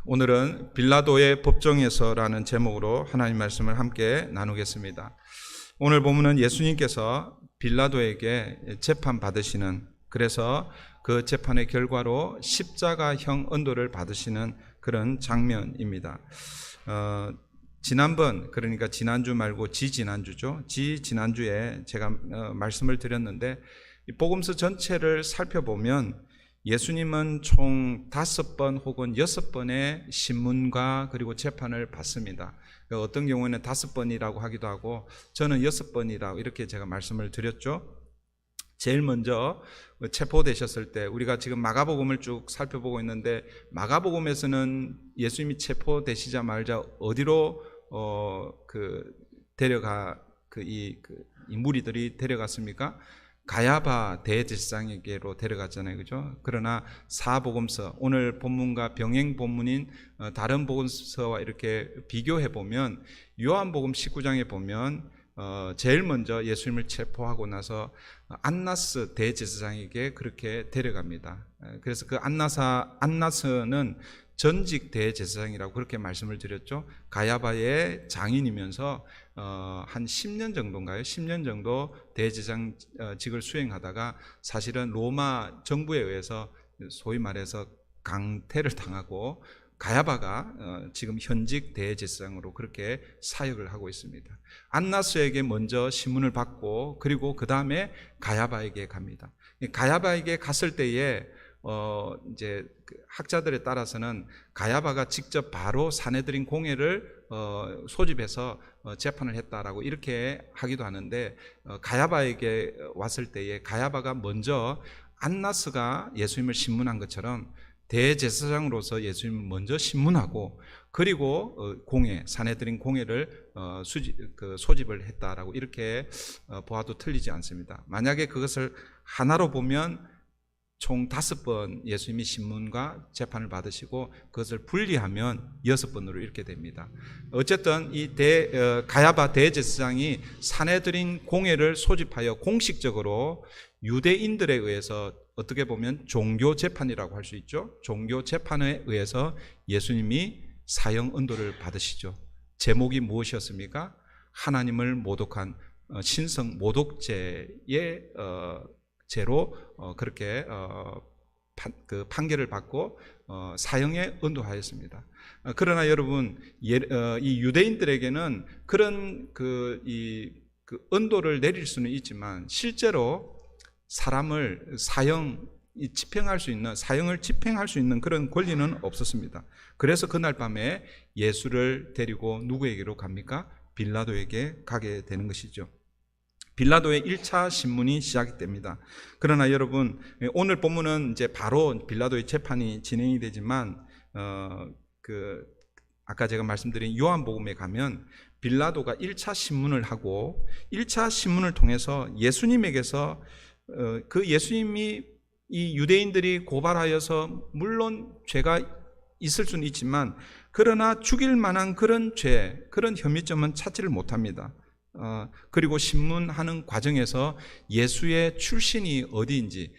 오늘은 빌라도의 법정에서라는 제목으로 하나님 말씀을 함께 나누겠습니다. 오늘 본문은 예수님께서 빌라도에게 재판 받으시는, 그래서 그 재판의 결과로 십자가형 언도를 받으시는 그런 장면입니다. 지난번, 그러니까 지난주 말고 지지난주죠. 지난주에 제가 말씀을 드렸는데, 이 복음서 전체를 살펴보면 예수님은 총 5번 혹은 6번의 신문과 그리고 재판을 받습니다. 어떤 경우에는 5번이라고 하기도 하고, 저는 6번이라고 이렇게 제가 말씀을 드렸죠. 제일 먼저 체포되셨을 때, 우리가 지금 마가복음을 쭉 살펴보고 있는데, 마가복음에서는 예수님이 체포되시자마자 어디로 이 무리들이 데려갔습니까? 가야바 대제사장에게로 데려갔잖아요, 그죠? 그러나 사복음서, 오늘 본문과 병행 본문인 다른 복음서와 이렇게 비교해 보면, 요한복음 19장에 보면 제일 먼저 예수님을 체포하고 나서 안나스 대제사장에게 그렇게 데려갑니다. 그래서 그 안나스는 전직 대제사장이라고 그렇게 말씀을 드렸죠. 가야바의 장인이면서 한 10년 정도인가요? 10년 정도 대제사장직을 수행하다가 사실은 로마 정부에 의해서 소위 말해서 강퇴를 당하고 가야바가 지금 현직 대제사장으로 그렇게 사역을 하고 있습니다. 안나스에게 먼저 신문을 받고, 그리고 그 다음에 가야바에게 갑니다. 가야바에게 갔을 때에 이제 학자들에 따라서는 가야바가 직접 바로 사내들인 공회를 소집해서 재판을 했다라고 이렇게 하기도 하는데, 가야바에게 왔을 때에 가야바가 먼저 안나스가 예수님을 신문한 것처럼 대제사장으로서 예수님을 먼저 신문하고, 그리고 사내들인 공회를 소집을 했다라고 이렇게 보아도 틀리지 않습니다. 만약에 그것을 하나로 보면 총 5번 예수님이 신문과 재판을 받으시고, 그것을 분리하면 6번으로 이렇게 됩니다. 어쨌든 이 가야바 대제사장이 사내들인 공회를 소집하여 공식적으로 유대인들에 의해서, 어떻게 보면 종교 재판이라고 할 수 있죠. 종교 재판에 의해서 예수님이 사형 언도를 받으시죠. 제목이 무엇이었습니까? 하나님을 모독한 신성 모독죄의 죄로 그렇게 판결을 받고 사형에 언도하였습니다. 그러나 여러분, 이 유대인들에게는 그런 언도를 내릴 수는 있지만, 실제로 사람을 사형을 집행할 수 있는 그런 권리는 없었습니다. 그래서 그날 밤에 예수를 데리고 누구에게로 갑니까? 빌라도에게 가게 되는 것이죠. 빌라도의 1차 신문이 시작이 됩니다. 그러나 여러분, 오늘 본문은 이제 바로 빌라도의 재판이 진행이 되지만, 아까 제가 말씀드린 요한복음에 가면 빌라도가 1차 신문을 하고, 1차 신문을 통해서 예수님에게서 예수님이 이 유대인들이 고발하여서 물론 죄가 있을 수는 있지만, 그러나 죽일 만한 그런 그런 혐의점은 찾지를 못합니다. 그리고 신문하는 과정에서 예수의 출신이 어디인지,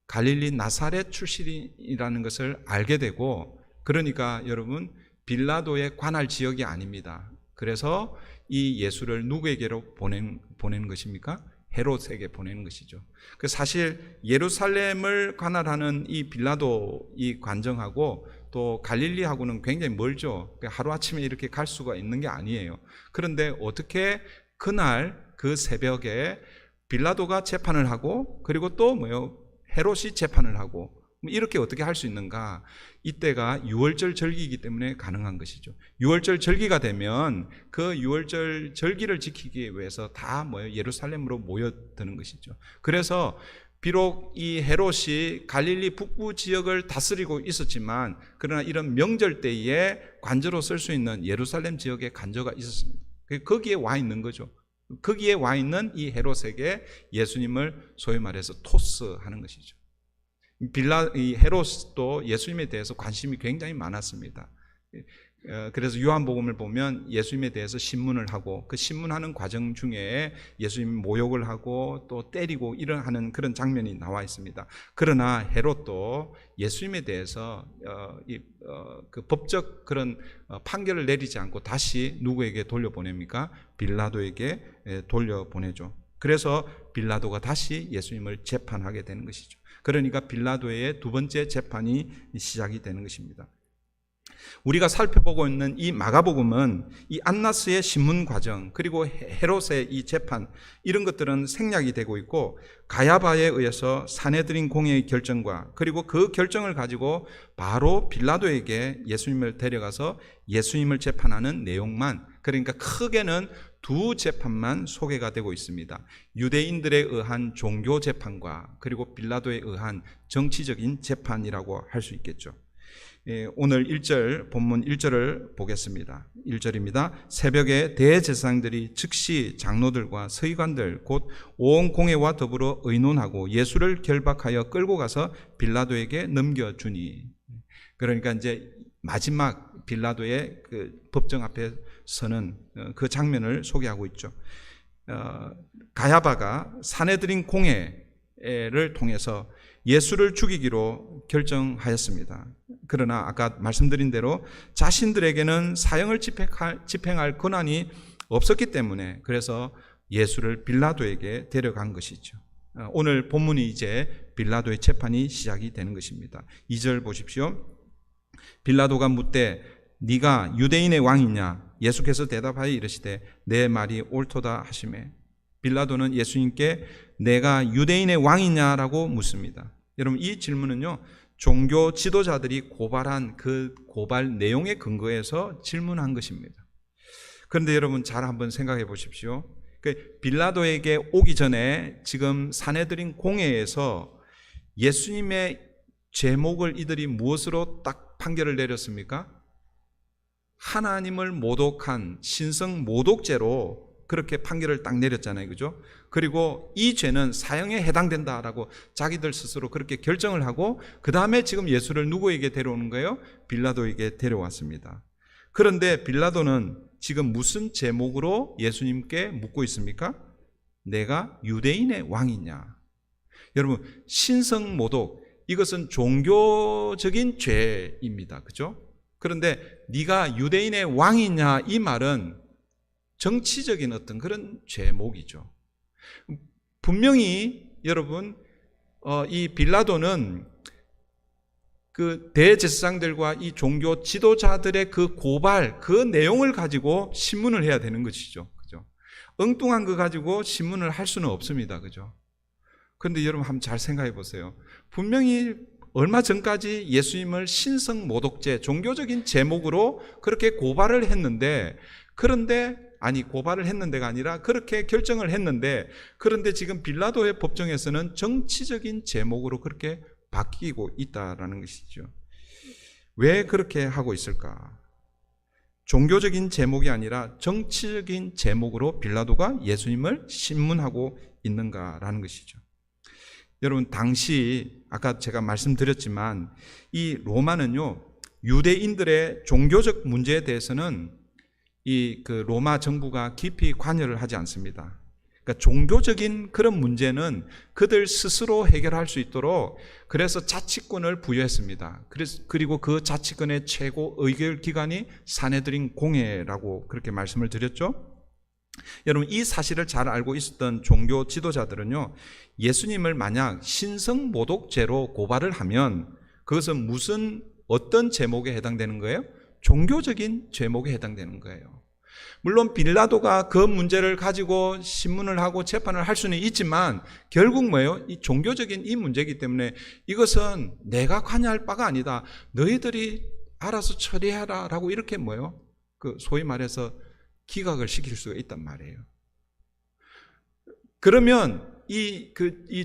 갈릴리 나사렛 출신이라는 것을 알게 되고, 그러니까 여러분, 빌라도의 관할 지역이 아닙니다. 그래서 이 예수를 누구에게로 보내는 것입니까? 헤롯에게 보내는 것이죠. 사실 예루살렘을 관할하는 이 빌라도 이 관정하고 또 갈릴리하고는 굉장히 멀죠. 하루아침에 이렇게 갈 수가 있는 게 아니에요. 그런데 어떻게 그날 그 새벽에 빌라도가 재판을 하고, 그리고 또 헤롯이 재판을 하고, 이렇게 어떻게 할 수 있는가? 이때가 유월절 절기이기 때문에 가능한 것이죠. 유월절 절기가 되면 그 유월절 절기를 지키기 위해서 다 예루살렘으로 모여드는 것이죠. 그래서 비록 이 헤롯이 갈릴리 북부 지역을 다스리고 있었지만, 그러나 이런 명절 때에 관저로 쓸 수 있는 예루살렘 지역에 관저가 있었습니다. 거기에 와 있는 거죠. 거기에 와 있는 이 헤롯에게 예수님을 소위 말해서 토스하는 것이죠. 이 헤롯도 예수님에 대해서 관심이 굉장히 많았습니다. 그래서 요한복음을 보면 예수님에 대해서 신문을 하고 그 신문하는 과정 중에 예수님 모욕을 하고 또 때리고 하는 그런 장면이 나와 있습니다. 그러나 헤롯도 예수님에 대해서 그 법적 그런 판결을 내리지 않고 다시 누구에게 돌려보냅니까? 빌라도에게 돌려보내죠. 그래서 빌라도가 다시 예수님을 재판하게 되는 것이죠. 그러니까 빌라도의 두 번째 재판이 시작이 되는 것입니다. 우리가 살펴보고 있는 이 마가복음은 이 안나스의 신문 과정 그리고 헤롯의 이 재판 이런 것들은 생략이 되고 있고 가야바에 의해서 산헤드린 공회의 결정과 그리고 그 결정을 가지고 바로 빌라도에게 예수님을 데려가서 예수님을 재판하는 내용만, 그러니까 크게는 두 재판만 소개가 되고 있습니다. 유대인들에 의한 종교 재판과 그리고 빌라도에 의한 정치적인 재판이라고 할 수 있겠죠. 오늘 1절 본문 1절을 보겠습니다. 1절입니다. 새벽에 대제사장들이 즉시 장로들과 서기관들 곧 온 공회와 더불어 의논하고 예수를 결박하여 끌고 가서 빌라도에게 넘겨주니. 그러니까 이제 마지막 빌라도의 그 법정 앞에 서는 그 장면을 소개하고 있죠. 가야바가 산헤드린 공회를 통해서 예수를 죽이기로 결정하였습니다. 그러나 아까 말씀드린 대로 자신들에게는 사형을 집행할 권한이 없었기 때문에 그래서 예수를 빌라도에게 데려간 것이죠. 오늘 본문이 이제 빌라도의 재판이 시작이 되는 것입니다. 2절 보십시오. 빌라도가 묻되 네가 유대인의 왕이냐? 예수께서 대답하여 이르시되 내 말이 옳도다 하시매. 빌라도는 예수님께 내가 유대인의 왕이냐라고 묻습니다. 여러분 이 질문은요, 종교 지도자들이 고발한 그 고발 내용에 근거해서 질문한 것입니다. 그런데 여러분 잘 한번 생각해 보십시오. 빌라도에게 오기 전에 지금 산헤드린 공회에서 예수님의 제목을 이들이 무엇으로 딱 판결을 내렸습니까? 하나님을 모독한 신성 모독죄로 그렇게 판결을 딱 내렸잖아요. 그죠? 그리고 이 죄는 사형에 해당된다라고 자기들 스스로 그렇게 결정을 하고 그 다음에 지금 예수를 누구에게 데려오는 거예요? 빌라도에게 데려왔습니다. 그런데 빌라도는 지금 무슨 제목으로 예수님께 묻고 있습니까? 내가 유대인의 왕이냐? 여러분 신성 모독, 이것은 종교적인 죄입니다. 그죠? 그런데 네가 유대인의 왕이냐 이 말은 정치적인 어떤 그런 제목이죠. 분명히 여러분 이 빌라도는 그 대제사장들과 이 종교 지도자들의 그 고발, 그 내용을 가지고 신문을 해야 되는 것이죠. 그죠? 엉뚱한 거 가지고 신문을 할 수는 없습니다. 그죠? 그런데 여러분 한번 잘 생각해 보세요. 분명히 얼마 전까지 예수님을 신성 모독죄, 종교적인 제목으로 그렇게 고발을 했는데, 그런데 고발을 했는데가 아니라 그렇게 결정을 했는데, 그런데 지금 빌라도의 법정에서는 정치적인 제목으로 그렇게 바뀌고 있다라는 것이죠. 왜 그렇게 하고 있을까? 종교적인 제목이 아니라 정치적인 제목으로 빌라도가 예수님을 신문하고 있는가라는 것이죠. 여러분 당시 아까 제가 말씀드렸지만 이 로마는요, 유대인들의 종교적 문제에 대해서는 이 그 로마 정부가 깊이 관여를 하지 않습니다. 그러니까 종교적인 그런 문제는 그들 스스로 해결할 수 있도록 그래서 자치권을 부여했습니다. 그리고 그 자치권의 최고 의결 기관이 산헤드린 공회라고 그렇게 말씀을 드렸죠. 여러분 이 사실을 잘 알고 있었던 종교 지도자들은요, 예수님을 만약 신성 모독죄로 고발을 하면 그것은 어떤 제목에 해당되는 거예요? 종교적인 제목에 해당되는 거예요. 물론 빌라도가 그 문제를 가지고 신문을 하고 재판을 할 수는 있지만 결국 뭐예요? 이 종교적인 이 문제이기 때문에 이것은 내가 관여할 바가 아니다. 너희들이 알아서 처리해라 라고 이렇게 뭐예요? 그 소위 말해서 기각을 시킬 수가 있단 말이에요. 그러면 이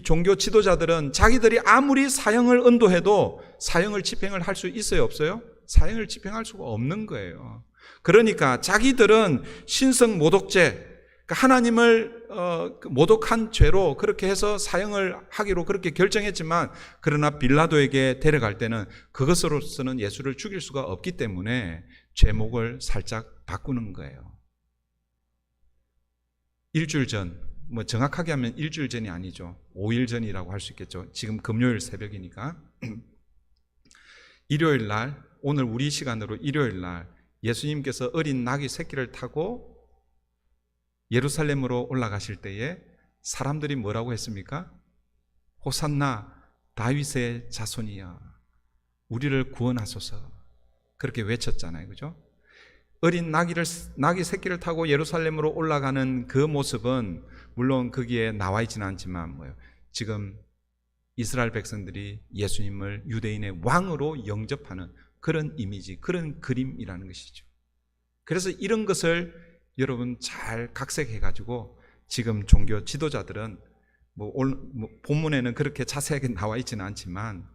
종교 지도자들은 자기들이 아무리 사형을 언도해도 사형을 집행을 할 수 있어요, 없어요? 사형을 집행할 수가 없는 거예요. 그러니까 자기들은 신성 모독죄, 하나님을 모독한 죄로 그렇게 해서 사형을 하기로 그렇게 결정했지만, 그러나 빌라도에게 데려갈 때는 그것으로서는 예수를 죽일 수가 없기 때문에 제목을 살짝 바꾸는 거예요. 일주일 전, 정확하게 하면 일주일 전이 아니죠. 5일 전이라고 할 수 있겠죠. 지금 금요일 새벽이니까. 일요일 날, 오늘 우리 시간으로 일요일 날 예수님께서 어린 나귀 새끼를 타고 예루살렘으로 올라가실 때에 사람들이 뭐라고 했습니까? 호산나 다윗의 자손이여, 우리를 구원하소서, 그렇게 외쳤잖아요. 그죠? 어린 나귀 새끼를 타고 예루살렘으로 올라가는 그 모습은 물론 거기에 나와 있지는 않지만 지금 이스라엘 백성들이 예수님을 유대인의 왕으로 영접하는 그런 이미지, 그런 그림이라는 것이죠. 그래서 이런 것을 여러분 잘 각색해가지고 지금 종교 지도자들은 본문에는 그렇게 자세하게 나와 있지는 않지만,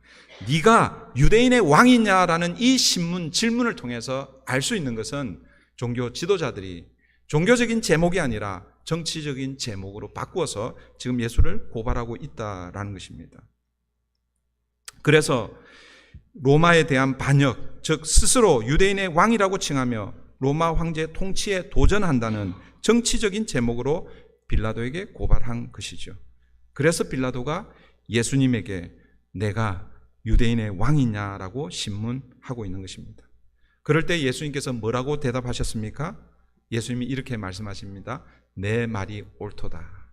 네가 유대인의 왕이냐라는 이 질문을 통해서 알 수 있는 것은 종교 지도자들이 종교적인 제목이 아니라 정치적인 제목으로 바꾸어서 지금 예수를 고발하고 있다라는 것입니다. 그래서 로마에 대한 반역, 즉 스스로 유대인의 왕이라고 칭하며 로마 황제 통치에 도전한다는 정치적인 제목으로 빌라도에게 고발한 것이죠. 그래서 빌라도가 예수님에게 내가 유대인의 왕이냐라고 신문하고 있는 것입니다. 그럴 때 예수님께서 뭐라고 대답하셨습니까? 예수님이 이렇게 말씀하십니다. 내 말이 옳도다.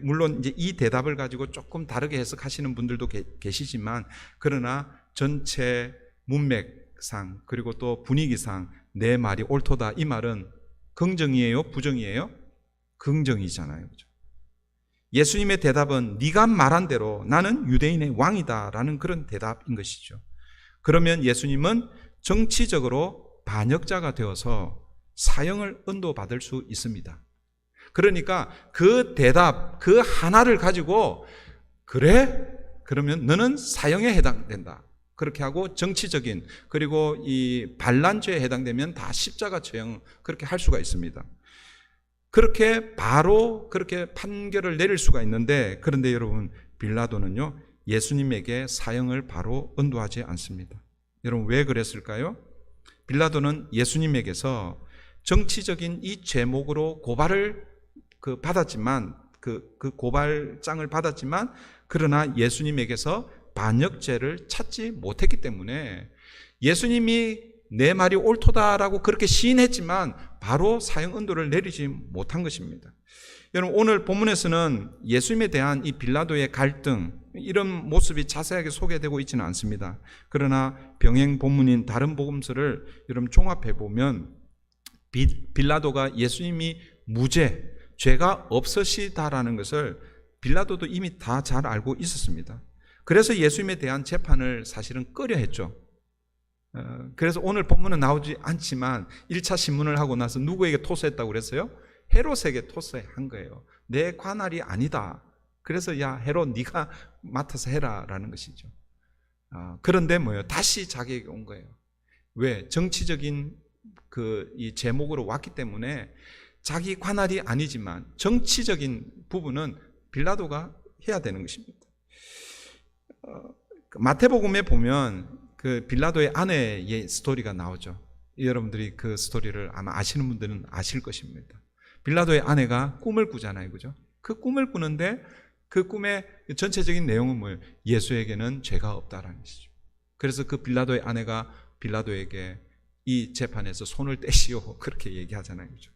물론 이제 이 대답을 가지고 조금 다르게 해석하시는 분들도 계시지만, 그러나 전체 문맥상 그리고 또 분위기상 내 말이 옳도다, 이 말은 긍정이에요, 부정이에요? 긍정이잖아요. 그렇죠? 예수님의 대답은 네가 말한 대로 나는 유대인의 왕이다라는 그런 대답인 것이죠. 그러면 예수님은 정치적으로 반역자가 되어서 사형을 언도받을 수 있습니다. 그러니까 그 대답, 그 하나를 가지고 그래? 그러면 너는 사형에 해당된다, 그렇게 하고 정치적인, 그리고 이 반란죄에 해당되면 다 십자가 처형, 그렇게 할 수가 있습니다. 그렇게 바로 그렇게 판결을 내릴 수가 있는데, 그런데 여러분 빌라도는요 예수님에게 사형을 바로 언도하지 않습니다. 여러분 왜 그랬을까요? 빌라도는 예수님에게서 정치적인 이 제목으로 고발을 받았지만, 그 고발장을 받았지만, 그러나 예수님에게서 반역죄를 찾지 못했기 때문에 예수님이 내 말이 옳도다라고 그렇게 시인했지만 바로 사형 언도를 내리지 못한 것입니다. 여러분 오늘 본문에서는 예수님에 대한 이 빌라도의 갈등, 이런 모습이 자세하게 소개되고 있지는 않습니다. 그러나 병행 본문인 다른 복음서를 여러분 종합해 보면 빌라도가 예수님이 무죄, 죄가 없으시다라는 것을 빌라도도 이미 다 잘 알고 있었습니다. 그래서 예수님에 대한 재판을 사실은 꺼려 했죠. 그래서 오늘 본문은 나오지 않지만 1차 신문을 하고 나서 누구에게 토스했다고 그랬어요? 헤롯에게 토스한 거예요. 내 관할이 아니다. 그래서 야 헤롯 네가 맡아서 해라라는 것이죠. 그런데 다시 자기에게 온 거예요. 왜? 정치적인 이 제목으로 왔기 때문에 자기 관할이 아니지만 정치적인 부분은 빌라도가 해야 되는 것입니다. 마태복음에 보면 그 빌라도의 아내의 스토리가 나오죠. 여러분들이 그 스토리를 아마 아시는 분들은 아실 것입니다. 빌라도의 아내가 꿈을 꾸잖아요. 그죠? 그 꿈을 꾸는데 그 꿈의 전체적인 내용은 뭐예요? 예수에게는 죄가 없다라는 것이죠. 그래서 그 빌라도의 아내가 빌라도에게 이 재판에서 손을 떼시오, 그렇게 얘기하잖아요. 그죠?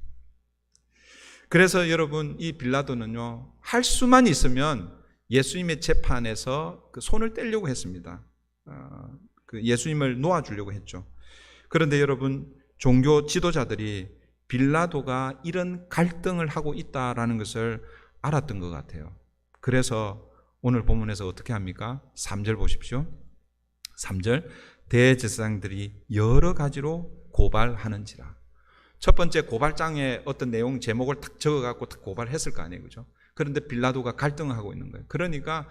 그래서 여러분 이 빌라도는요 할 수만 있으면 예수님의 재판에서 그 손을 떼려고 했습니다. 그 예수님을 놓아주려고 했죠. 그런데 여러분 종교 지도자들이 빌라도가 이런 갈등을 하고 있다라는 것을 알았던 것 같아요. 그래서 오늘 본문에서 어떻게 합니까? 3절 보십시오. 3절 대제사장들이 여러 가지로 고발하는지라. 첫 번째 고발장에 어떤 내용 제목을 딱 적어갖고 고발했을 거 아니에요, 그죠? 그런데 빌라도가 갈등을 하고 있는 거예요. 그러니까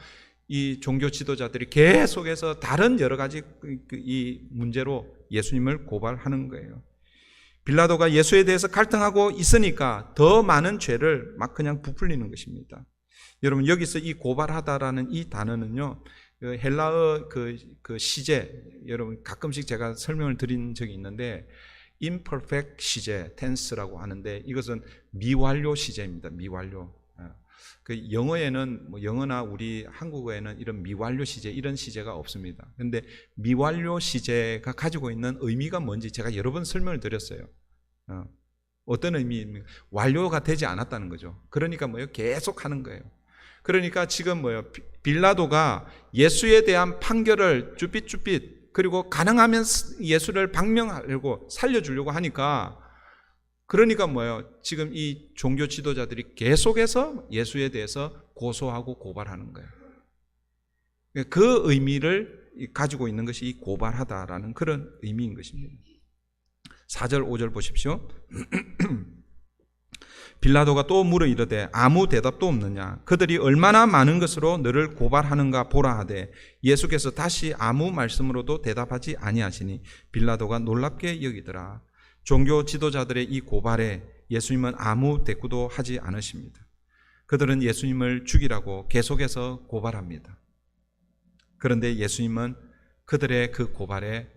이 종교 지도자들이 계속해서 다른 여러 가지 이 문제로 예수님을 고발하는 거예요. 빌라도가 예수에 대해서 갈등하고 있으니까 더 많은 죄를 막 그냥 부풀리는 것입니다. 여러분, 여기서 이 고발하다라는 이 단어는요, 헬라어 그 시제, 여러분 가끔씩 제가 설명을 드린 적이 있는데 imperfect 시제, tense라고 하는데 이것은 미완료 시제입니다. 미완료. 그 영어에는 뭐 영어나 우리 한국어에는 이런 미완료 시제, 이런 시제가 없습니다. 그런데 미완료 시제가 가지고 있는 의미가 뭔지 제가 여러 번 설명을 드렸어요. 어떤 의미입니까? 완료가 되지 않았다는 거죠. 그러니까 뭐예요? 계속 하는 거예요. 그러니까 지금 뭐예요? 빌라도가 예수에 대한 판결을 쭈삣쭈삣, 그리고 가능하면 예수를 방명하려고 살려주려고 하니까, 그러니까 뭐예요? 지금 이 종교 지도자들이 계속해서 예수에 대해서 고소하고 고발하는 거예요. 그 의미를 가지고 있는 것이 이 고발하다라는 그런 의미인 것입니다. 4절 5절 보십시오. 빌라도가 또 물어 이르되 아무 대답도 없느냐? 그들이 얼마나 많은 것으로 너를 고발하는가 보라 하되 예수께서 다시 아무 말씀으로도 대답하지 아니하시니 빌라도가 놀랍게 여기더라. 종교 지도자들의 이 고발에 예수님은 아무 대꾸도 하지 않으십니다. 그들은 예수님을 죽이라고 계속해서 고발합니다. 그런데 예수님은 그들의 그 고발에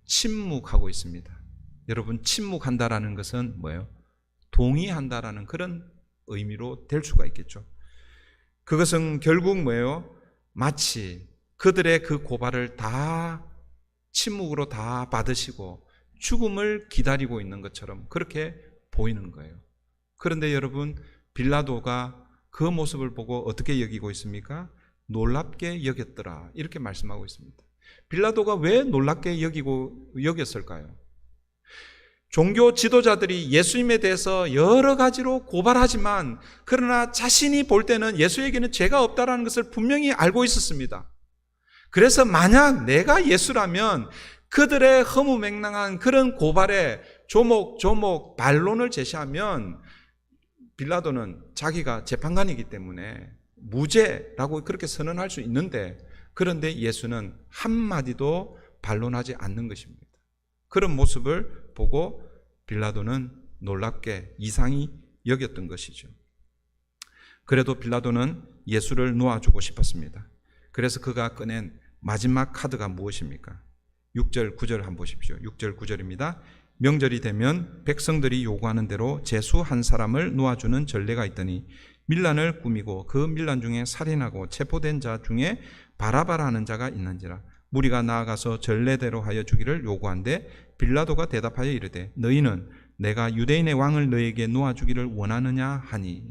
침묵하고 있습니다. 여러분, 침묵한다라는 것은 뭐예요? 동의한다라는 그런 의미로 될 수가 있겠죠. 그것은 결국 뭐예요? 마치 그들의 그 고발을 다 침묵으로 다 받으시고 죽음을 기다리고 있는 것처럼 그렇게 보이는 거예요. 그런데 여러분, 빌라도가 그 모습을 보고 어떻게 여기고 있습니까? 놀랍게 여겼더라, 이렇게 말씀하고 있습니다. 빌라도가 왜 놀랍게 여겼을까요? 종교 지도자들이 예수님에 대해서 여러 가지로 고발하지만 그러나 자신이 볼 때는 예수에게는 죄가 없다는 것을 분명히 알고 있었습니다. 그래서 만약 내가 예수라면 그들의 허무맹랑한 그런 고발에 조목조목 반론을 제시하면 빌라도는 자기가 재판관이기 때문에 무죄라고 그렇게 선언할 수 있는데, 그런데 예수는 한마디도 반론하지 않는 것입니다. 그런 모습을 보고 빌라도는 놀랍게 이상히 여겼던 것이죠. 그래도 빌라도는 예수를 놓아주고 싶었습니다. 그래서 그가 꺼낸 마지막 카드가 무엇입니까? 6절 9절 한번 보십시오. 6절 9절입니다. 명절이 되면 백성들이 요구하는 대로 제수 한 사람을 놓아주는 전례가 있더니 밀란을 꾸미고 그 밀란 중에 살인하고 체포된 자 중에 바라바라 하는 자가 있는지라. 무리가 나아가서 전례대로 하여 주기를 요구한데 빌라도가 대답하여 이르되 너희는 내가 유대인의 왕을 너희에게 놓아주기를 원하느냐 하니.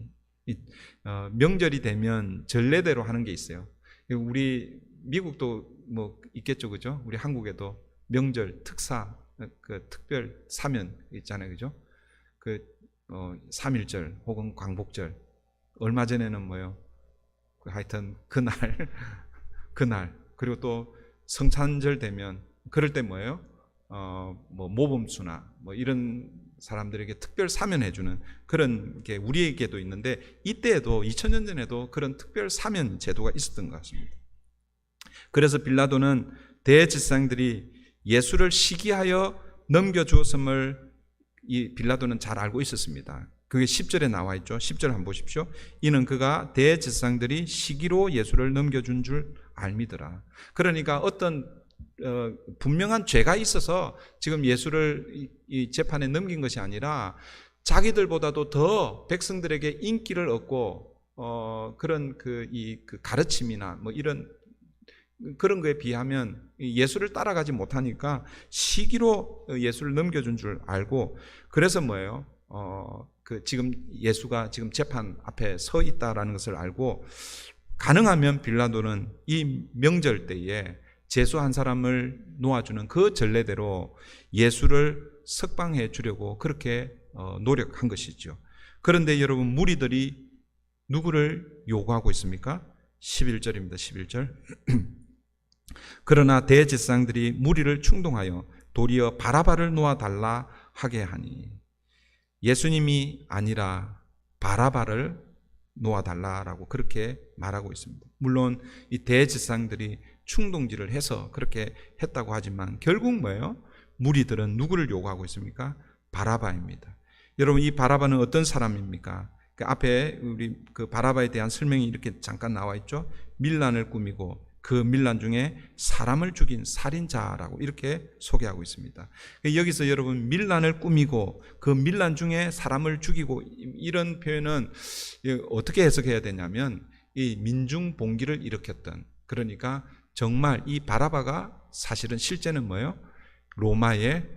명절이 되면 전례대로 하는 게 있어요. 우리 미국도 뭐 있겠죠, 그죠? 우리 한국에도 명절 특사, 그 특별 사면 있잖아요, 그죠? 그 3.1절 혹은 광복절, 얼마 전에는 뭐요? 하여튼 그날 그리고 또 성찬절 되면 그럴 때 뭐예요? 뭐 모범수나 뭐 이런 사람들에게 특별 사면해주는 그런 게 우리에게도 있는데, 이때에도 2000년 전에도 그런 특별 사면 제도가 있었던 것 같습니다. 그래서 빌라도는 대제사장들이 예수를 시기하여 넘겨주었음을 이 빌라도는 잘 알고 있었습니다. 그게 10절에 나와 있죠. 10절 한번 보십시오. 이는 그가 대제사장들이 시기로 예수를 넘겨준 줄 알미더라. 그러니까 어떤 분명한 죄가 있어서 지금 예수를 이 재판에 넘긴 것이 아니라 자기들보다도 더 백성들에게 인기를 얻고 그런 그 가르침이나 뭐 이런 그런 거에 비하면 예수를 따라가지 못하니까 시기로 예수를 넘겨준 줄 알고, 그래서 뭐예요? 지금 예수가 지금 재판 앞에 서 있다라는 것을 알고, 가능하면 빌라도는 이 명절 때에 제수 한 사람을 놓아주는 그 전례대로 예수를 석방해 주려고 그렇게 노력한 것이죠. 그런데 여러분, 무리들이 누구를 요구하고 있습니까? 11절입니다. 11절. 그러나 대제사장들이 무리를 충동하여 도리어 바라바를 놓아달라 하게 하니, 예수님이 아니라 바라바를 놓아달라라고 그렇게 말하고 있습니다. 물론 이 대제사장들이 충동질을 해서 그렇게 했다고 하지만 결국 뭐예요? 무리들은 누구를 요구하고 있습니까? 바라바입니다. 여러분, 이 바라바는 어떤 사람입니까? 그 앞에 우리 그 바라바에 대한 설명이 이렇게 잠깐 나와 있죠. 밀란을 꾸미고 그 밀란 중에 사람을 죽인 살인자라고 이렇게 소개하고 있습니다. 여기서 여러분, 밀란을 꾸미고 그 밀란 중에 사람을 죽이고, 이런 표현은 어떻게 해석해야 되냐면 이 민중 봉기를 일으켰던, 그러니까 정말 이 바라바가 사실은 실제는 뭐예요? 로마의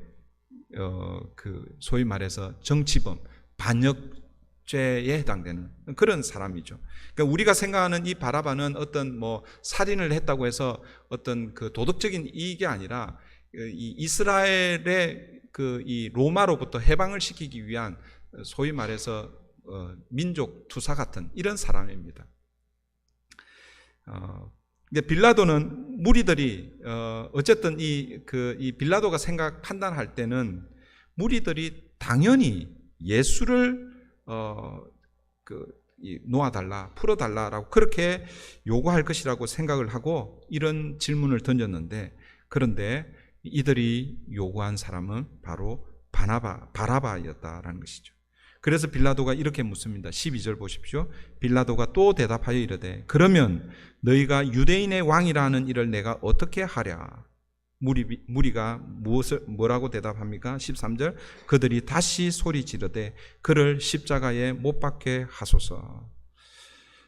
그 소위 말해서 정치범, 반역죄에 해당되는 그런 사람이죠. 그러니까 우리가 생각하는 이 바라바는 어떤 뭐 살인을 했다고 해서 어떤 그 도덕적인 이익이 아니라 이 이스라엘의 그 이 로마로부터 해방을 시키기 위한 소위 말해서 민족 투사 같은 이런 사람입니다. 빌라도는 무리들이 어쨌든 이 빌라도가 판단할 때는 무리들이 당연히 예수를 놓아달라, 풀어달라라고 그렇게 요구할 것이라고 생각을 하고 이런 질문을 던졌는데, 그런데 이들이 요구한 사람은 바로 바라바였다라는 것이죠. 그래서 빌라도가 이렇게 묻습니다. 12절 보십시오. 빌라도가 또 대답하여 이르되, 그러면 너희가 유대인의 왕이라는 일을 내가 어떻게 하랴? 무리가 뭐라고 대답합니까? 13절. 그들이 다시 소리 지르되 그를 십자가에 못 박게 하소서.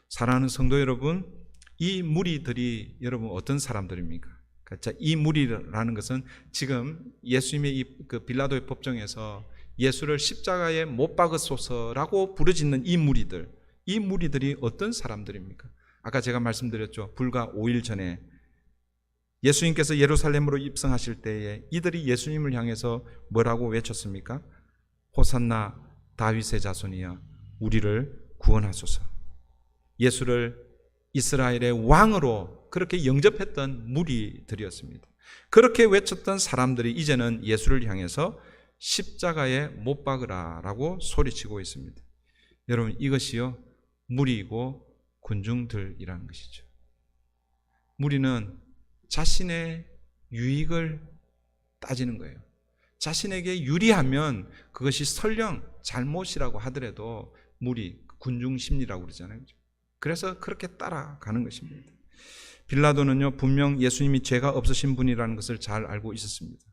사랑하는 성도 여러분, 이 무리들이 여러분 어떤 사람들입니까? 자, 이 무리라는 것은 지금 예수님의 그 빌라도의 법정에서 예수를 십자가에 못 박으소서라고 부르짖는 이 무리들이 어떤 사람들입니까? 아까 제가 말씀드렸죠. 불과 5일 전에 예수님께서 예루살렘으로 입성하실 때에 이들이 예수님을 향해서 뭐라고 외쳤습니까? 호산나 다윗의 자손이여, 우리를 구원하소서. 예수를 이스라엘의 왕으로 그렇게 영접했던 무리들이었습니다. 그렇게 외쳤던 사람들이 이제는 예수를 향해서 십자가에 못 박으라라고 소리치고 있습니다. 여러분, 이것이요 무리이고 군중들이라는 것이죠. 무리는 자신의 유익을 따지는 거예요. 자신에게 유리하면 그것이 설령 잘못이라고 하더라도 무리, 군중 심리라고 그러잖아요. 그래서 그렇게 따라가는 것입니다. 빌라도는요, 분명 예수님이 죄가 없으신 분이라는 것을 잘 알고 있었습니다.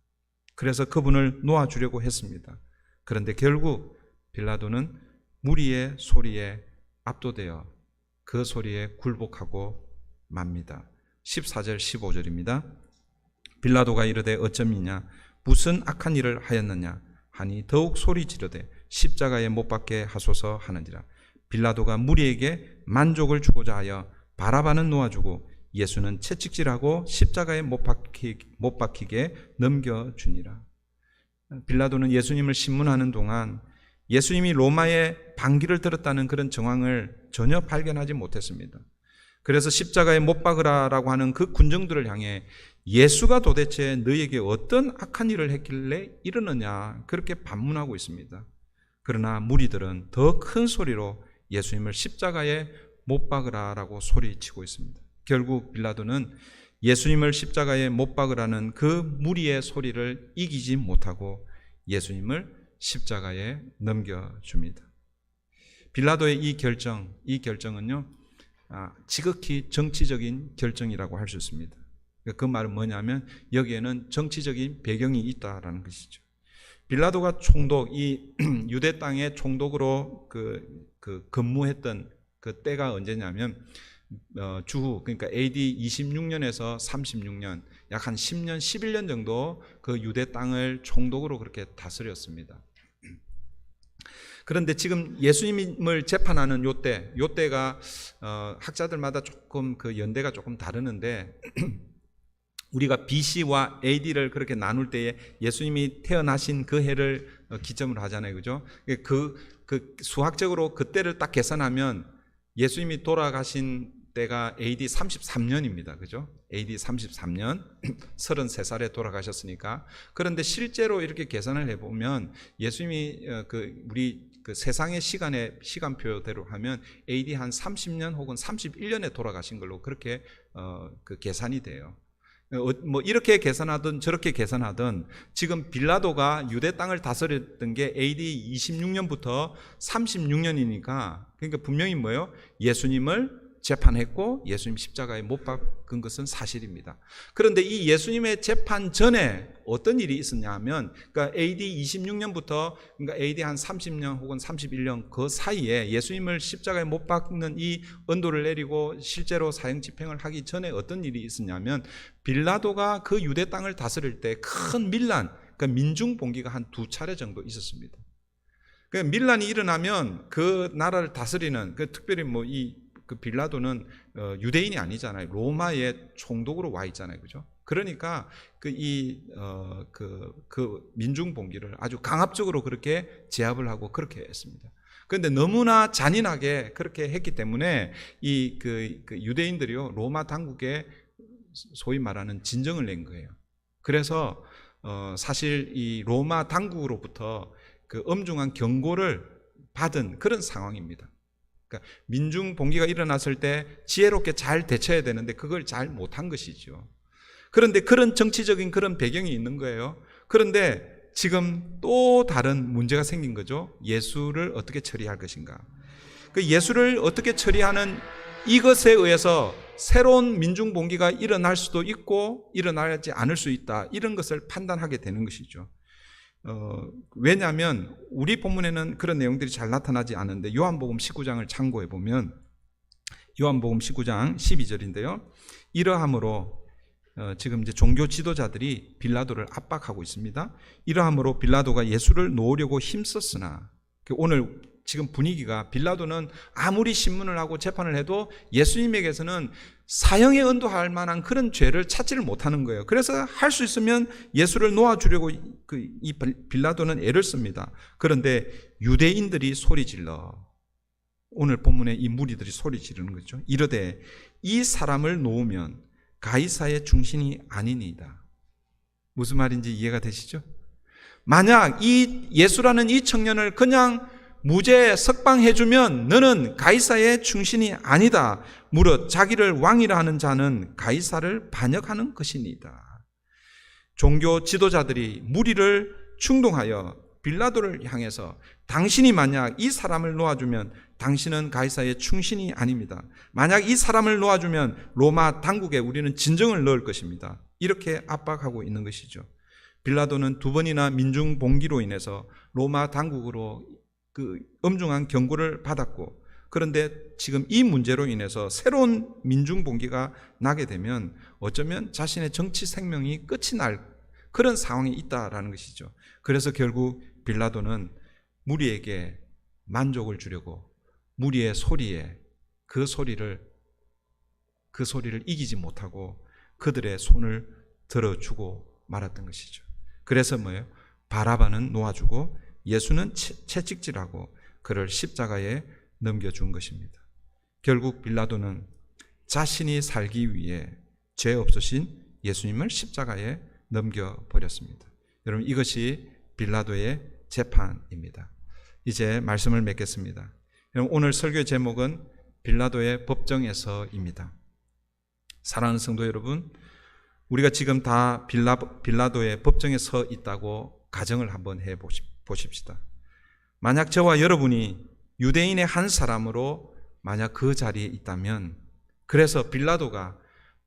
그래서 그분을 놓아주려고 했습니다. 그런데 결국 빌라도는 무리의 소리에 압도되어 그 소리에 굴복하고 맙니다. 14절 15절입니다. 빌라도가 이르되 어쩌미냐, 무슨 악한 일을 하였느냐 하니 더욱 소리 지르되 십자가에 못 박게 하소서 하느니라. 빌라도가 무리에게 만족을 주고자 하여 바라바는 놓아주고 예수는 채찍질하고 십자가에 못 박히게 넘겨주니라. 빌라도는 예수님을 신문하는 동안 예수님이 로마의 반기를 들었다는 그런 정황을 전혀 발견하지 못했습니다. 그래서 십자가에 못 박으라라고 하는 그 군정들을 향해 예수가 도대체 너희에게 어떤 악한 일을 했길래 이러느냐 그렇게 반문하고 있습니다. 그러나 무리들은 더 큰 소리로 예수님을 십자가에 못 박으라라고 소리치고 있습니다. 결국 빌라도는 예수님을 십자가에 못 박으라는 그 무리의 소리를 이기지 못하고 예수님을 십자가에 넘겨줍니다. 빌라도의 이 결정은요, 지극히 정치적인 결정이라고 할 수 있습니다. 그 말은 뭐냐면 여기에는 정치적인 배경이 있다라는 것이죠. 빌라도가 총독, 이 유대 땅의 총독으로 근무했던 그 때가 언제냐면 주후, 그러니까 AD 26년에서 36년, 약 한 10년, 11년 정도 그 유대 땅을 총독으로 그렇게 다스렸습니다. 그런데 지금 예수님을 재판하는 요때가 학자들마다 조금 그 연대가 조금 다르는데 우리가 BC와 AD를 그렇게 나눌 때에 예수님이 태어나신 그 해를 기점으로 하잖아요, 그죠? 그 수학적으로 그때를 딱 계산하면 예수님이 돌아가신 때가 AD 33년입니다, 그죠? AD 33년, 33살에 돌아가셨으니까. 그런데 실제로 이렇게 계산을 해보면 예수님이 우리 세상의 시간표대로 하면 AD 한 30년 혹은 31년에 돌아가신 걸로 그렇게 계산이 돼요. 뭐 이렇게 계산하든 저렇게 계산하든 지금 빌라도가 유대 땅을 다스렸던 게 AD 26년부터 36년이니까 그러니까 분명히 뭐예요? 예수님을 재판했고 예수님 십자가에 못 박은 것은 사실입니다. 그런데 이 예수님의 재판 전에 어떤 일이 있었냐 하면 그러니까 AD 26년부터 그러니까 AD 한 30년 혹은 31년 그 사이에 예수님을 십자가에 못 박는 이 언도를 내리고 실제로 사형 집행을 하기 전에 어떤 일이 있었냐면 빌라도가 그 유대 땅을 다스릴 때 큰 밀란, 그러니까 민중 봉기가 한 2차례 정도 있었습니다. 그러니까 밀란이 일어나면 그 나라를 다스리는 특별히 그 빌라도는 유대인이 아니잖아요. 로마의 총독으로 와 있잖아요, 그죠? 그러니까 그 민중 봉기를 아주 강압적으로 그렇게 제압을 하고 그렇게 했습니다. 그런데 너무나 잔인하게 그렇게 했기 때문에 그 유대인들이요 로마 당국에 소위 말하는 진정을 낸 거예요. 그래서 사실 이 로마 당국으로부터 그 엄중한 경고를 받은 그런 상황입니다. 그러니까 민중 봉기가 일어났을 때 지혜롭게 잘 대처해야 되는데 그걸 잘 못한 것이죠. 그런데 그런 정치적인 그런 배경이 있는 거예요. 그런데 지금 또 다른 문제가 생긴 거죠. 예수를 어떻게 처리할 것인가. 그 예수를 어떻게 처리하는 이것에 의해서 새로운 민중 봉기가 일어날 수도 있고 일어나지 않을 수 있다. 이런 것을 판단하게 되는 것이죠. 왜냐하면 우리 본문에는 그런 내용들이 잘 나타나지 않은데 요한복음 19장을 참고해 보면 요한복음 19장 12절인데요. 이러함으로 지금 이제 종교 지도자들이 빌라도를 압박하고 있습니다. 이러함으로 빌라도가 예수를 놓으려고 힘썼으나 오늘 지금 분위기가 빌라도는 아무리 신문을 하고 재판을 해도 예수님에게서는 사형에 언도할 만한 그런 죄를 찾지를 못하는 거예요. 그래서 할 수 있으면 예수를 놓아주려고 이 빌라도는 애를 씁니다. 그런데 유대인들이 소리질러 오늘 본문에 이 무리들이 소리 지르는 거죠. 이르되 이 사람을 놓으면 가이사의 충신이 아니니이다. 무슨 말인지 이해가 되시죠? 만약 이 예수라는 이 청년을 그냥 무죄 석방해주면 너는 가이사의 충신이 아니다. 무릇 자기를 왕이라 하는 자는 가이사를 반역하는 것이니이다. 종교 지도자들이 무리를 충동하여 빌라도를 향해서 당신이 만약 이 사람을 놓아주면 당신은 가이사의 충신이 아닙니다. 만약 이 사람을 놓아주면 로마 당국에 우리는 진정을 넣을 것입니다. 이렇게 압박하고 있는 것이죠. 빌라도는 2번이나 민중 봉기로 인해서 로마 당국으로 그 엄중한 경고를 받았고 그런데 지금 이 문제로 인해서 새로운 민중 봉기가 나게 되면 어쩌면 자신의 정치 생명이 끝이 날 그런 상황이 있다라는 것이죠. 그래서 결국 빌라도는 무리에게 만족을 주려고 무리의 소리에 그 소리를 이기지 못하고 그들의 손을 들어주고 말았던 것이죠. 그래서 뭐예요? 바라바는 놓아주고 예수는 채찍질하고 그를 십자가에 넘겨준 것입니다. 결국 빌라도는 자신이 살기 위해 죄 없으신 예수님을 십자가에 넘겨버렸습니다. 여러분 이것이 빌라도의 재판입니다. 이제 말씀을 맺겠습니다. 여러분 오늘 설교의 제목은 빌라도의 법정에서입니다. 사랑하는 성도 여러분, 우리가 지금 다 빌라도의 법정에 서 있다고 가정을 한번 해보십시다. 만약 저와 여러분이 유대인의 한 사람으로 만약 그 자리에 있다면 그래서 빌라도가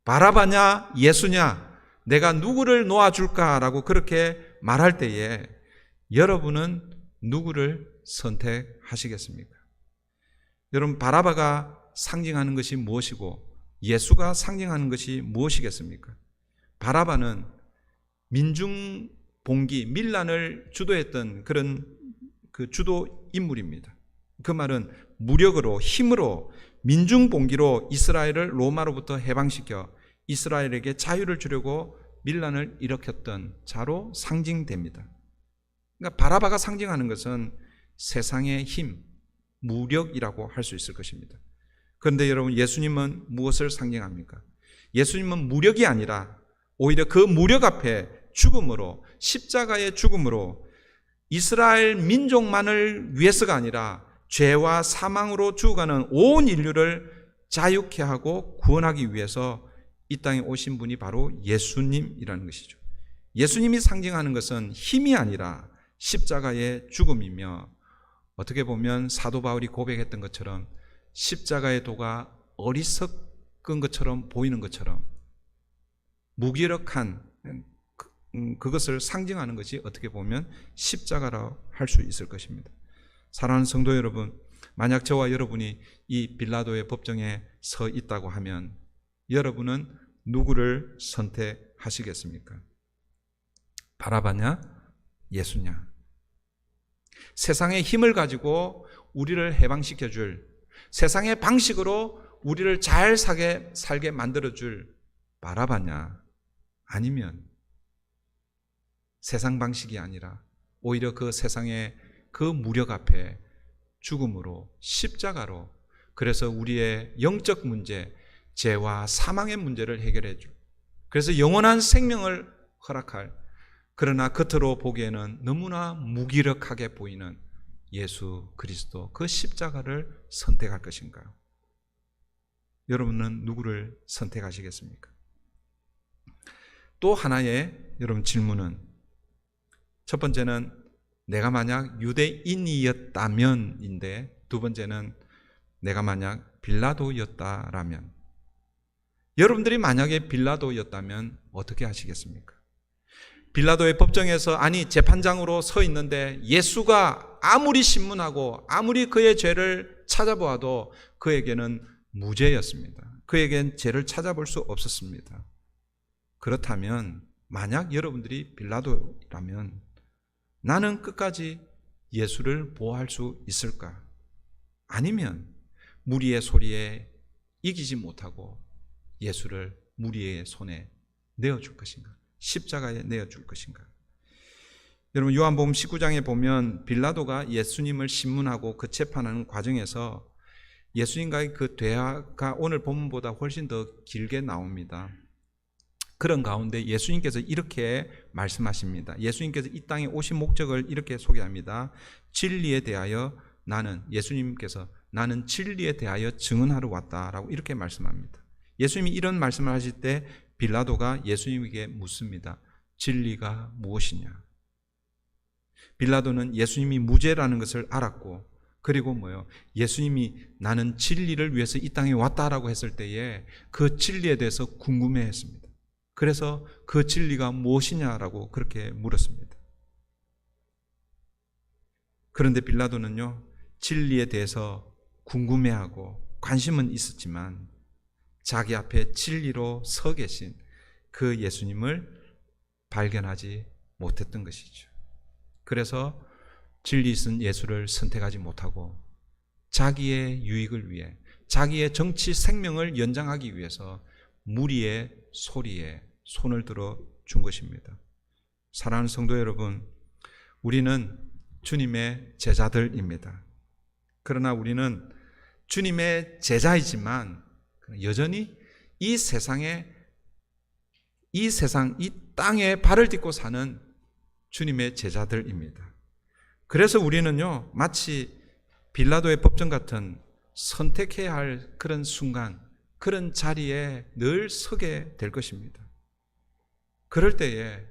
바라바냐 예수냐 내가 누구를 놓아줄까라고 그렇게 말할 때에 여러분은 누구를 선택하시겠습니까? 여러분 바라바가 상징하는 것이 무엇이고 예수가 상징하는 것이 무엇이겠습니까? 바라바는 민중 봉기, 밀란을 주도했던 그런 그 주도 인물입니다. 그 말은 무력으로 힘으로 민중 봉기로 이스라엘을 로마로부터 해방시켜 이스라엘에게 자유를 주려고 밀란을 일으켰던 자로 상징됩니다. 그러니까 바라바가 상징하는 것은 세상의 힘, 무력이라고 할 수 있을 것입니다. 그런데 여러분 예수님은 무엇을 상징합니까? 예수님은 무력이 아니라 오히려 그 무력 앞에 죽음으로 십자가의 죽음으로 이스라엘 민족만을 위해서가 아니라 죄와 사망으로 죽어가는 온 인류를 자유케 하고 구원하기 위해서 이 땅에 오신 분이 바로 예수님이라는 것이죠. 예수님이 상징하는 것은 힘이 아니라 십자가의 죽음이며, 어떻게 보면 사도 바울이 고백했던 것처럼 십자가의 도가 어리석은 것처럼 보이는 것처럼 무기력한 그것을 상징하는 것이 어떻게 보면 십자가라고 할 수 있을 것입니다. 사랑하는 성도 여러분, 만약 저와 여러분이 이 빌라도의 법정에 서 있다고 하면 여러분은 누구를 선택하시겠습니까? 바라바냐, 예수냐? 세상의 힘을 가지고 우리를 해방시켜 줄, 세상의 방식으로 우리를 잘 살게 만들어 줄 바라바냐, 아니면 세상 방식이 아니라 오히려 그 세상의 그 무력 앞에 죽음으로, 십자가로, 그래서 우리의 영적 문제, 죄와 사망의 문제를 해결해 줄, 그래서 영원한 생명을 허락할, 그러나 겉으로 보기에는 너무나 무기력하게 보이는 예수 그리스도, 그 십자가를 선택할 것인가요? 여러분은 누구를 선택하시겠습니까? 또 하나의 여러분 질문은, 첫 번째는 내가 만약 유대인이었다면인데, 두 번째는 내가 만약 빌라도였다라면, 여러분들이 만약에 빌라도였다면 어떻게 하시겠습니까? 빌라도의 법정에서, 아니 재판장으로 서 있는데 예수가 아무리 신문하고 아무리 그의 죄를 찾아보아도 그에게는 무죄였습니다. 그에겐 죄를 찾아볼 수 없었습니다. 그렇다면 만약 여러분들이 빌라도라면 나는 끝까지 예수를 보호할 수 있을까? 아니면 무리의 소리에 이기지 못하고 예수를 무리의 손에 내어줄 것인가? 십자가에 내어줄 것인가? 여러분, 요한복음 19장에 보면 빌라도가 예수님을 신문하고 그 재판하는 과정에서 예수님과의 그 대화가 오늘 본문보다 훨씬 더 길게 나옵니다. 그런 가운데 예수님께서 이렇게 말씀하십니다. 예수님께서 이 땅에 오신 목적을 이렇게 소개합니다. 진리에 대하여 예수님께서 나는 진리에 대하여 증언하러 왔다라고 이렇게 말씀합니다. 예수님이 이런 말씀을 하실 때 빌라도가 예수님에게 묻습니다. 진리가 무엇이냐? 빌라도는 예수님이 무죄라는 것을 알았고, 그리고 예수님이 나는 진리를 위해서 이 땅에 왔다라고 했을 때에 그 진리에 대해서 궁금해했습니다. 그래서 그 진리가 무엇이냐라고 그렇게 물었습니다. 그런데 빌라도는요, 진리에 대해서 궁금해하고 관심은 있었지만 자기 앞에 진리로 서 계신 그 예수님을 발견하지 못했던 것이죠. 그래서 진리 있은 예수를 선택하지 못하고 자기의 유익을 위해, 자기의 정치 생명을 연장하기 위해서 무리의 소리에 손을 들어 준 것입니다. 사랑하는 성도 여러분, 우리는 주님의 제자들입니다. 그러나 우리는 주님의 제자이지만 여전히 이 땅에 발을 딛고 사는 주님의 제자들입니다. 그래서 우리는요, 마치 빌라도의 법정 같은 선택해야 할 그런 순간, 그런 자리에 늘 서게 될 것입니다. 그럴 때에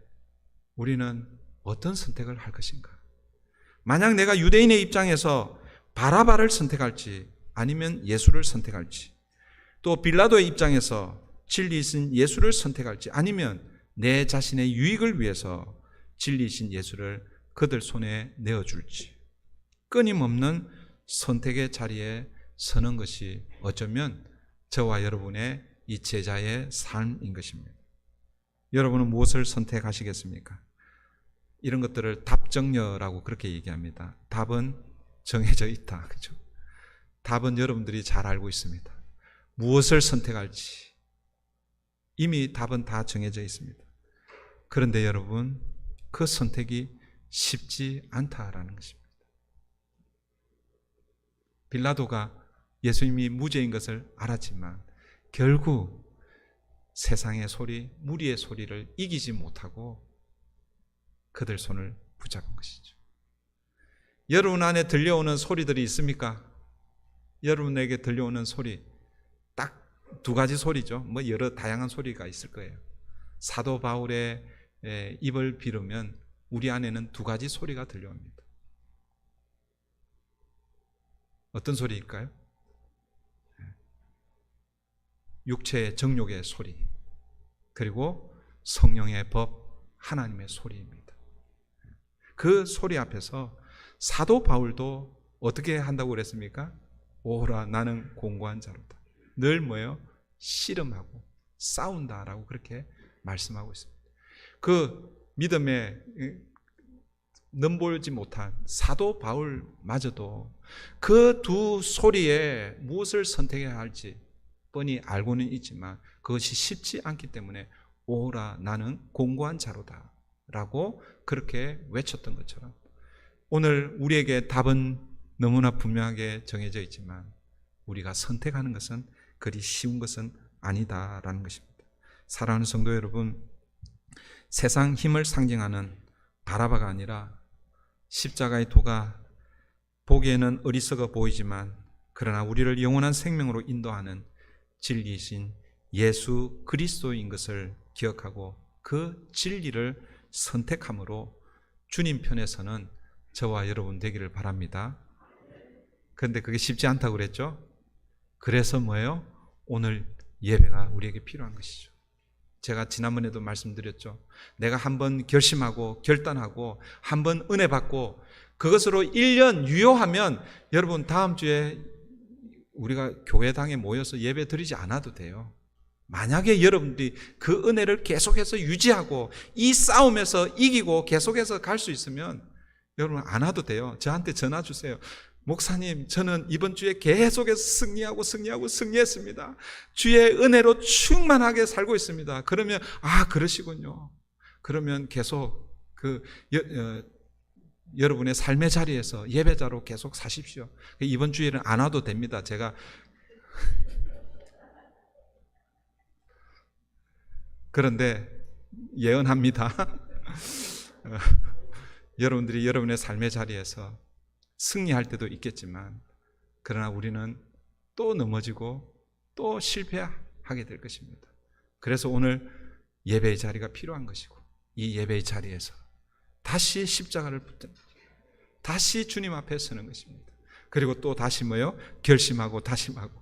우리는 어떤 선택을 할 것인가? 만약 내가 유대인의 입장에서 바라바를 선택할지, 아니면 예수를 선택할지, 또 빌라도의 입장에서 진리이신 예수를 선택할지, 아니면 내 자신의 유익을 위해서 진리이신 예수를 그들 손에 내어줄지, 끊임없는 선택의 자리에 서는 것이 어쩌면 저와 여러분의 이 제자의 삶인 것입니다. 여러분은 무엇을 선택하시겠습니까? 이런 것들을 답정여라고 그렇게 얘기합니다. 답은 정해져 있다. 그렇죠? 답은 여러분들이 잘 알고 있습니다. 무엇을 선택할지 이미 답은 다 정해져 있습니다. 그런데 여러분, 그 선택이 쉽지 않다라는 것입니다. 빌라도가 예수님이 무죄인 것을 알았지만 결국 세상의 소리, 무리의 소리를 이기지 못하고 그들 손을 붙잡은 것이죠. 여러분 안에 들려오는 소리들이 있습니까? 여러분에게 들려오는 소리, 딱 두 가지 소리죠. 뭐 여러 다양한 소리가 있을 거예요. 사도 바울의 입을 빌으면 우리 안에는 두 가지 소리가 들려옵니다. 어떤 소리일까요? 육체의 정욕의 소리, 그리고 성령의 법, 하나님의 소리입니다. 그 소리 앞에서 사도 바울도 어떻게 한다고 그랬습니까? 오호라 나는 공고한 자로다. 늘 뭐예요? 씨름하고 싸운다라고 그렇게 말씀하고 있습니다. 그 믿음에 넘보지 못한 사도 바울마저도 그 두 소리에 무엇을 선택해야 할지 뻔히 알고는 있지만 그것이 쉽지 않기 때문에 오호라 나는 공고한 자로다 라고 그렇게 외쳤던 것처럼 오늘 우리에게 답은 너무나 분명하게 정해져 있지만 우리가 선택하는 것은 그리 쉬운 것은 아니다라는 것입니다. 사랑하는 성도 여러분, 세상 힘을 상징하는 바라바가 아니라 십자가의 도가 보기에는 어리석어 보이지만 그러나 우리를 영원한 생명으로 인도하는 진리이신 예수 그리스도인 것을 기억하고 그 진리를 선택함으로 주님 편에서는 저와 여러분 되기를 바랍니다. 그런데 그게 쉽지 않다고 그랬죠? 그래서 뭐예요? 오늘 예배가 우리에게 필요한 것이죠. 제가 지난번에도 말씀드렸죠. 내가 한번 결심하고 결단하고 한번 은혜 받고 그것으로 1년 유효하면 여러분 다음 주에 우리가 교회당에 모여서 예배 드리지 않아도 돼요. 만약에 여러분들이 그 은혜를 계속해서 유지하고 이 싸움에서 이기고 계속해서 갈 수 있으면 여러분 안 와도 돼요. 저한테 전화 주세요. 목사님, 저는 이번 주에 계속해서 승리했습니다. 주의 은혜로 충만하게 살고 있습니다. 그러면 그러시군요. 그러면 계속 여러분의 삶의 자리에서 예배자로 계속 사십시오. 이번 주에는 안 와도 됩니다. 제가 그런데 예언합니다. 여러분들이 여러분의 삶의 자리에서 승리할 때도 있겠지만 그러나 우리는 또 넘어지고 또 실패하게 될 것입니다. 그래서 오늘 예배의 자리가 필요한 것이고 이 예배의 자리에서 다시 십자가를 붙든 다시 주님 앞에 서는 것입니다. 그리고 또 다시 결심하고 다짐하고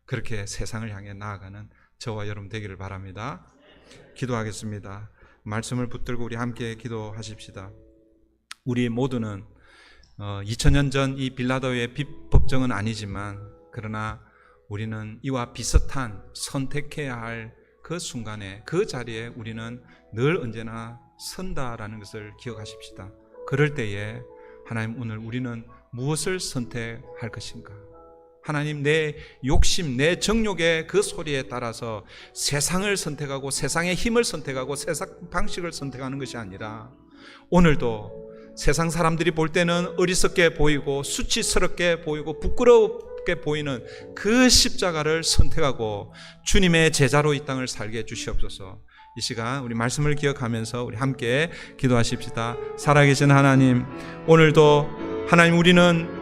그렇게 세상을 향해 나아가는 저와 여러분 되기를 바랍니다. 기도하겠습니다. 말씀을 붙들고 우리 함께 기도하십시다. 우리 모두는 2000년 전 이 빌라도의 법정은 아니지만 그러나 우리는 이와 비슷한 선택해야 할 그 순간에 그 자리에 우리는 늘 언제나 선다라는 것을 기억하십시다. 그럴 때에 하나님 오늘 우리는 무엇을 선택할 것인가? 하나님 내 욕심, 내 정욕의 그 소리에 따라서 세상을 선택하고 세상의 힘을 선택하고 세상 방식을 선택하는 것이 아니라 오늘도 세상 사람들이 볼 때는 어리석게 보이고 수치스럽게 보이고 부끄럽게 보이는 그 십자가를 선택하고 주님의 제자로 이 땅을 살게 해주시옵소서. 이 시간 우리 말씀을 기억하면서 우리 함께 기도하십시다. 살아계신 하나님, 오늘도 하나님 우리는